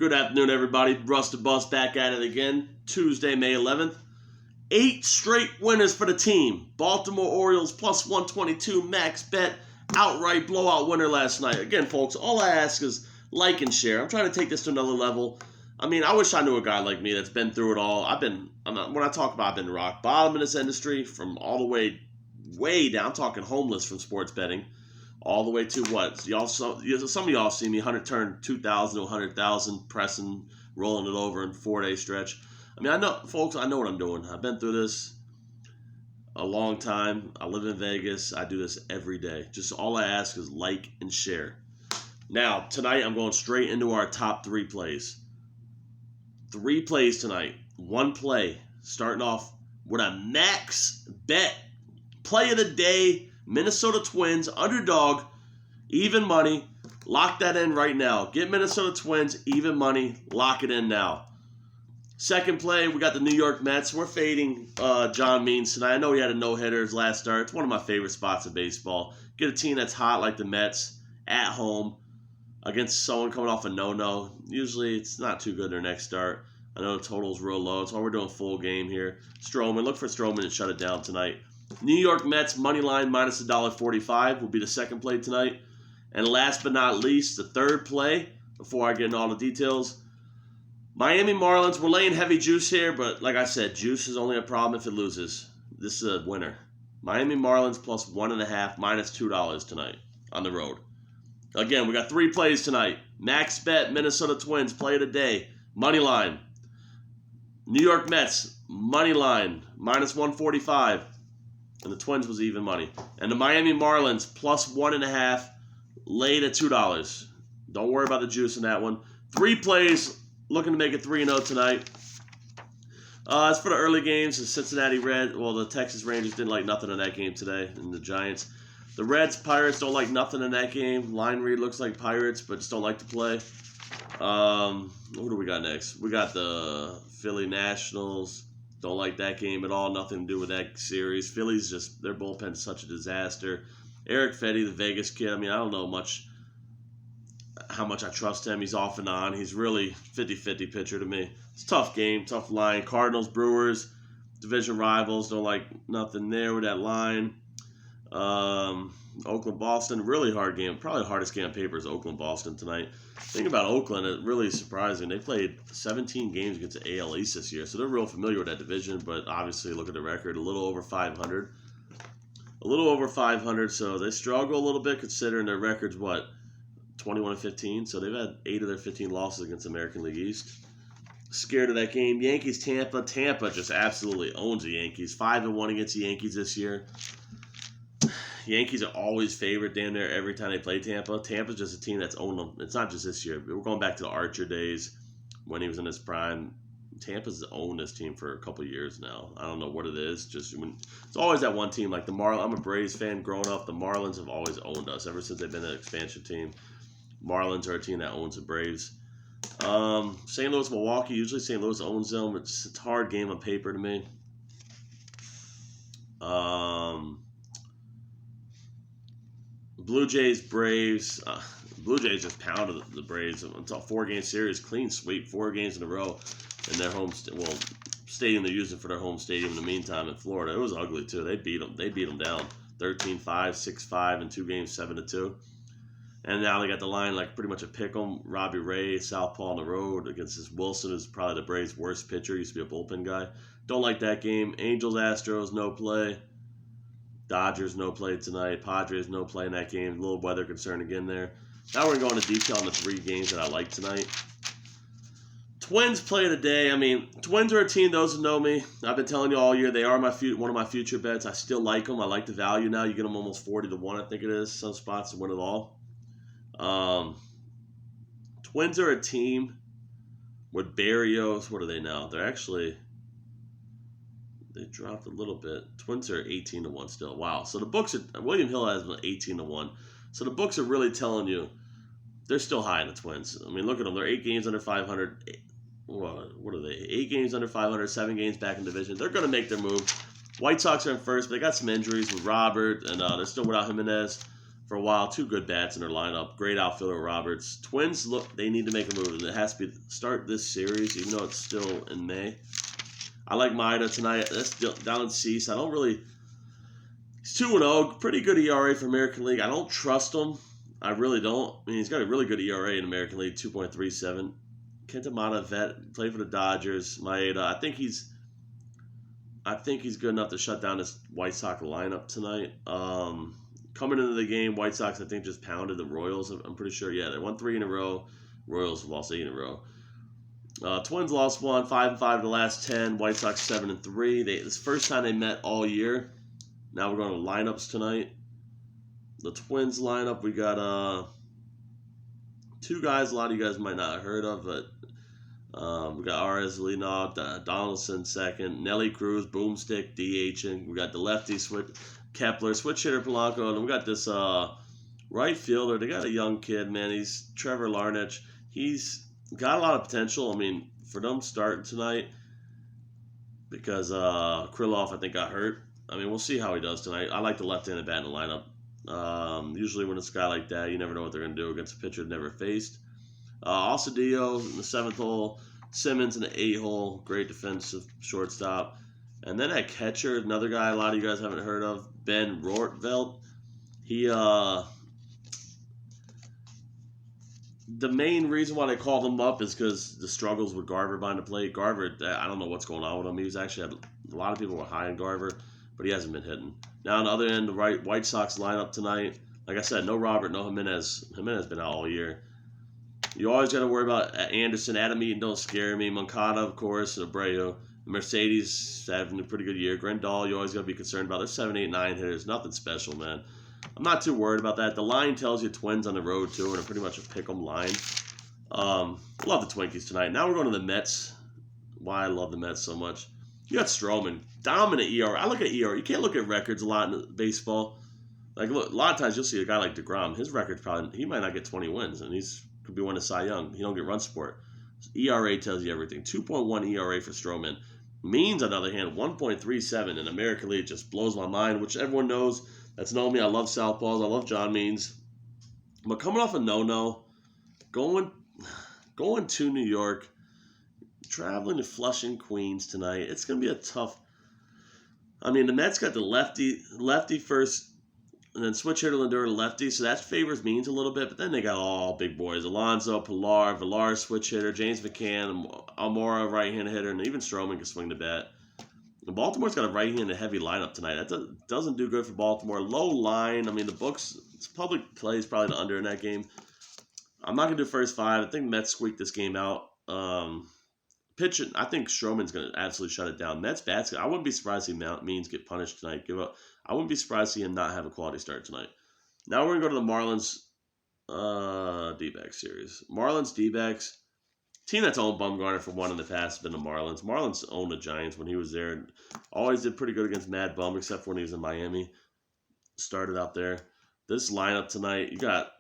Good afternoon, everybody. Russ the Bus back at it again. Tuesday, May 11th. 8 straight winners for the team. Baltimore Orioles plus 122 max bet. Outright blowout winner last night. Again, folks, all I ask is like and share. I'm trying to take this to another level. I mean, I wish I knew a guy like me that's been through it all. When I talk about I've been rock bottom in this industry from all the way down. I'm talking homeless from sports betting. All the way to what? Some of y'all see me 100 turn 2,000 to 100,000 pressing, rolling it over in 4-day stretch. I mean, I know, folks, I know what I'm doing. I've been through this a long time. I live in Vegas. I do this every day. Just all I ask is like and share. Now, tonight I'm going straight into our top 3 plays. 3 plays tonight. 1 play. Starting off with a max bet. Play of the day. Minnesota Twins, underdog, even money. Lock that in right now. Get Minnesota Twins, even money. Lock it in now. Second play, we got the New York Mets. We're fading John Means tonight. I know he had a no-hitter his last start. It's one of my favorite spots in baseball. Get a team that's hot like the Mets at home against someone coming off a no-no. Usually it's not too good their next start. I know the total's real low. That's why we're doing full game here. Stroman, look for Stroman to shut it down tonight. New York Mets money line minus $1.45 will be the second play tonight. And last but not least, the third play, before I get into all the details, Miami Marlins. We're laying heavy juice here, but like I said, juice is only a problem if it loses. This is a winner. Miami Marlins plus 1.5 minus $2 tonight on the road. Again, we got 3 plays tonight. Max bet Minnesota Twins play of the day money line. New York Mets money line minus 145. And the Twins was even money. And the Miami Marlins plus 1.5 laid at $2. Don't worry about the juice in that one. 3 plays, looking to make it 3-0 tonight. As for the early games, the Cincinnati Reds, the Texas Rangers didn't like nothing in that game today, and the Giants. The Reds, Pirates don't like nothing in that game. Line read looks like Pirates, but just don't like to play. Who do we got next? We got the Philly Nationals. Don't like that game at all. Nothing to do with that series. Philly's just, their bullpen's such a disaster. Eric Fetty, the Vegas kid, I mean, I don't know how much I trust him. He's off and on. He's really 50-50 pitcher to me. It's a tough game, tough line. Cardinals, Brewers, division rivals. Don't like nothing there with that line. Oakland, Boston, really hard game. Probably the hardest game on paper is Oakland, Boston tonight. Thing about Oakland, it's really surprising. They played 17 games against the AL East this year, so they're real familiar with that division, but obviously look at the record, a little over 500. A little over 500, so they struggle a little bit considering their record's, 21-15, so they've had 8 of their 15 losses against the American League East. Scared of that game. Yankees, Tampa. Tampa just absolutely owns the Yankees. 5-1 against the Yankees this year. Yankees are always favored damn near every time they play Tampa. Tampa's just a team that's owned them. It's not just this year. We're going back to the Archer days when he was in his prime. Tampa's owned this team for a couple of years now. I don't know what it is. It's always that one team. Like the Marlins. I'm a Braves fan growing up. The Marlins have always owned us ever since they've been an expansion team. Marlins are a team that owns the Braves. St. Louis, Milwaukee. Usually St. Louis owns them. It's a hard game on paper to me. Blue Jays, Braves. Blue Jays just pounded the Braves until a 4-game series, clean sweep, 4 games in a row in their home stadium they're using for their home stadium in the meantime in Florida. It was ugly too. They beat them down 13-5, 6-5 in 2 games, 7-2. And now they got the line like pretty much a pick'em. Robbie Ray, southpaw on the road against this Wilson, who's probably the Braves' worst pitcher. Used to be a bullpen guy. Don't like that game. Angels, Astros, no play. Dodgers, no play tonight. Padres, no play in that game. A little weather concern again there. Now we're going to go into detail on the 3 games that I like tonight. Twins play of the day. I mean, Twins are a team, those who know me. I've been telling you all year, they are one of my future bets. I still like them. I like the value now. You get them almost 40-1, I think it is. Some spots to win it all. Twins are a team with Barrios. What are they now? They dropped a little bit. Twins are 18-1 still. Wow. So the books are, William Hill has been 18-1. So the books are really telling you they're still high in the Twins. I mean, look at them. They're 8 games under 500. What are they? 8 games under 500, 7 games back in division. They're going to make their move. White Sox are in first, but they got some injuries with Robert, and they're still without Jimenez. for a while. Two good bats in their lineup. Great outfielder Roberts. Twins, look, they need to make a move, and it has to be start this series, even though it's still in May. I like Maeda tonight. That's down in Cease. I don't really. He's 2-0. Pretty good ERA for American League. I don't trust him. I really don't. I mean, he's got a really good ERA in American League, 2.37. Kenta Maeda, vet, played for the Dodgers. Maeda, I think he's good enough to shut down this White Sox lineup tonight. Coming into the game, White Sox, I think, just pounded the Royals. I'm pretty sure. Yeah, they won 3 in a row. Royals lost 8 in a row. Twins lost 1, 5-5 in the last 10. White Sox 7-3. This is the first time they met all year. Now we're going to lineups tonight. The Twins lineup, we got two guys a lot of you guys might not have heard of, but we got R.S. Leonard, Donaldson second, Nelly Cruz, Boomstick, DHing. We got the lefty Kepler, switch hitter Polanco, and we got this right fielder. They got a young kid, man. He's Trevor Larnach. He's got a lot of potential. I mean, for them starting tonight, because Krylov, I think, got hurt. I mean, we'll see how he does tonight. I like the left-handed bat in the lineup. Usually when it's a guy like that, you never know what they're going to do against a pitcher they've never faced. Alcedillo in the 7th hole. Simmons in the 8th hole. Great defensive shortstop. And then at catcher, another guy a lot of you guys haven't heard of, Ben Rortveld. He, the main reason why they called him up is because the struggles with Garver behind the plate. Garver, I don't know what's going on with him. He's actually had a lot of people were high on Garver, but he hasn't been hitting. Now on the other end, the White Sox lineup tonight. Like I said, no Robert, no Jimenez. Jimenez been out all year. You always got to worry about Anderson. Adam Eaton don't scare me. Moncada, of course, and Abreu. Mercedes having a pretty good year. Grandal, you always got to be concerned about. They're 7, 8, 9 hitters. Nothing special, man. I'm not too worried about that. The line tells you Twins on the road, too, and they're pretty much a pick-em line. Love the Twinkies tonight. Now we're going to the Mets. Why I love the Mets so much. You got Stroman. Dominant ERA. I look at ERA. You can't look at records a lot in baseball. Like, look, a lot of times you'll see a guy like DeGrom. His record's probably, he might not get 20 wins, and could be winning Cy Young. He don't get run support. ERA tells you everything. 2.1 ERA for Stroman. Means, on the other hand, 1.37 in American League just blows my mind, which everyone knows. That's known me. I love southpaws. I love John Means. But coming off a no-no, going to New York, traveling to Flushing, Queens tonight, it's going to be a tough. I mean, the Mets got the lefty first, and then switch hitter Lindor to lefty, so that favors Means a little bit. But then they got all big boys: Alonso, Villar switch hitter, James McCann, Almora right-handed hitter, and even Stroman can swing the bat. And Baltimore's got a right-handed heavy lineup tonight. That doesn't do good for Baltimore. Low line. I mean, the books, it's public play is probably the under in that game. I'm not gonna do first 5. I think Mets squeak this game out. Pitching, I think Stroman's going to absolutely shut it down. Mets bats, I wouldn't be surprised to see Means get punished tonight. Give up. I wouldn't be surprised to see him not have a quality start tonight. Now we're going to go to the Marlins D-backs series. Marlins D-backs. Team that's owned Bumgarner for one in the past has been the Marlins. Marlins owned the Giants when he was there. And always did pretty good against Mad Bum, except for when he was in Miami. Started out there. This lineup tonight, you got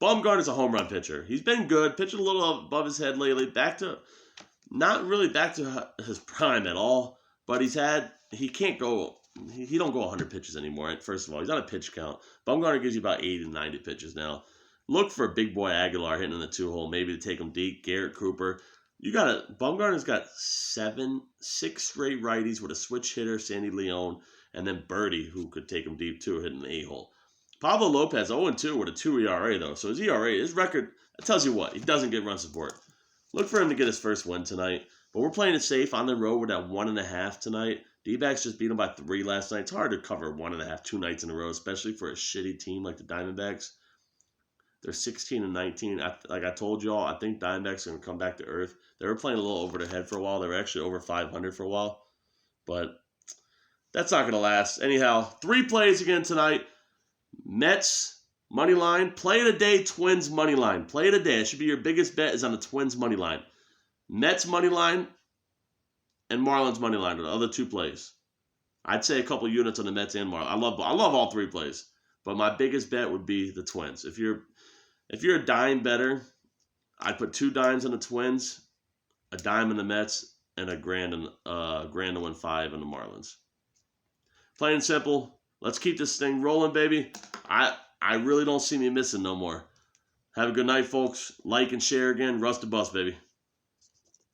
Bumgarner's a home run pitcher. He's been good. Pitching a little above his head lately. Not really back to his prime at all, but he don't go 100 pitches anymore. First of all, he's on a pitch count. Bumgarner gives you about 80 to 90 pitches now. Look for big boy Aguilar hitting in the 2-hole, maybe to take him deep. Garrett Cooper. Bumgarner's got 6 straight righties with a switch hitter, Sandy Leone, and then Birdie, who could take him deep too, hitting the 8-hole. Pablo Lopez 0-2 with a 2 ERA though, so his record, that tells you what, he doesn't get run support. Look for him to get his first win tonight. But we're playing it safe on the road with that 1.5 tonight. D-backs just beat them by 3 last night. It's hard to cover 1.5 2 nights in a row, especially for a shitty team like the Diamondbacks. They're 16-19. Like I told y'all, I think Diamondbacks are going to come back to earth. They were playing a little over the head for a while. They were actually over 500 for a while. But that's not going to last. Anyhow, 3 plays again tonight. Mets money line, play of the day, Twins money line. Play of the day. It should be your biggest bet is on the Twins money line. Mets money line and Marlins money line are the other 2 plays. I'd say a couple units on the Mets and Marlins. I love all 3 plays, but my biggest bet would be the Twins. If you're a dime better, I'd put 2 dimes on the Twins, a dime on the Mets, and a grand to win 5 on the Marlins. Plain and simple. Let's keep this thing rolling, baby. I really don't see me missing no more. Have a good night, folks. Like and share again. Russ the Bus, baby.